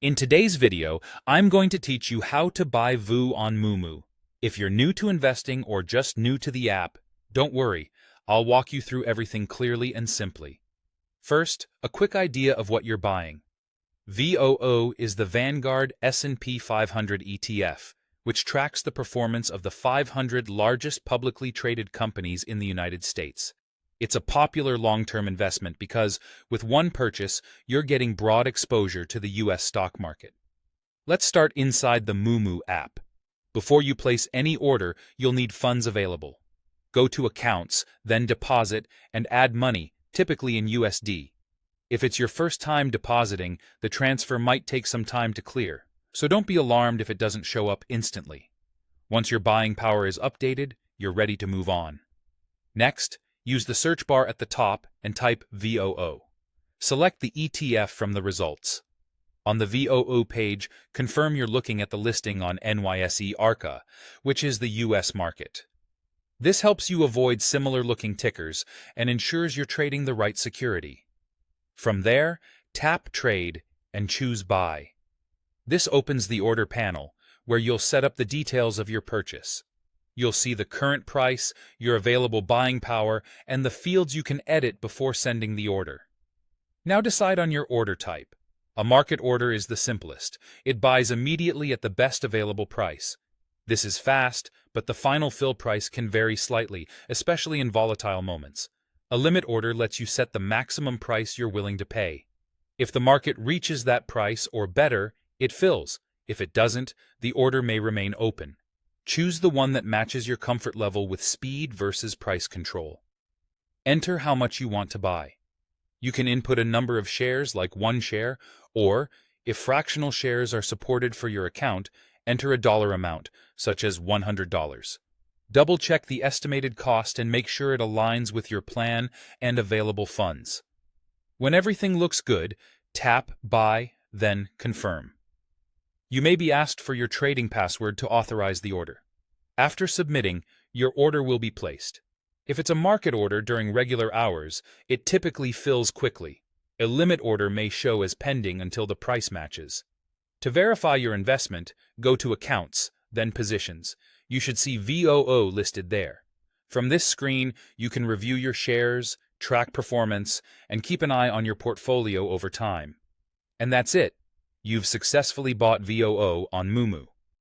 In today's video, I'm going to teach you how to buy VOO on Moomoo. If you're new to investing or just new to the app, don't worry, I'll walk you through everything clearly and simply. First, a quick idea of what you're buying. VOO is the Vanguard S&P 500 ETF, which tracks the performance of the 500 largest publicly traded companies in the United States. It's a popular long-term investment because, with one purchase, you're getting broad exposure to the U.S. stock market. Let's start inside the Moomoo app. Before you place any order, you'll need funds available. Go to Accounts, then Deposit, and add money, typically in USD. If it's your first time depositing, the transfer might take some time to clear, so don't be alarmed if it doesn't show up instantly. Once your buying power is updated, you're ready to move on. Next, use the search bar at the top and type VOO. Select the ETF from the results. On the VOO page, confirm you're looking at the listing on NYSE Arca, which is the US market. This helps you avoid similar-looking tickers and ensures you're trading the right security. From there, tap Trade and choose Buy. This opens the order panel, where you'll set up the details of your purchase. You'll see the current price, your available buying power, and the fields you can edit before sending the order. Now decide on your order type. A market order is the simplest. It buys immediately at the best available price. This is fast, but the final fill price can vary slightly, especially in volatile moments. A limit order lets you set the maximum price you're willing to pay. If the market reaches that price or better, it fills. If it doesn't, the order may remain open. Choose the one that matches your comfort level with speed versus price control. Enter how much you want to buy. You can input a number of shares like 1 share, or, if fractional shares are supported for your account, enter a dollar amount, such as $100. Double-check the estimated cost and make sure it aligns with your plan and available funds. When everything looks good, tap Buy, then Confirm. You may be asked for your trading password to authorize the order. After submitting, your order will be placed. If it's a market order during regular hours, it typically fills quickly. A limit order may show as pending until the price matches. To verify your investment, go to Accounts, then Positions. You should see VOO listed there. From this screen, you can review your shares, track performance, and keep an eye on your portfolio over time. And that's it. You've successfully bought VOO on Moomoo.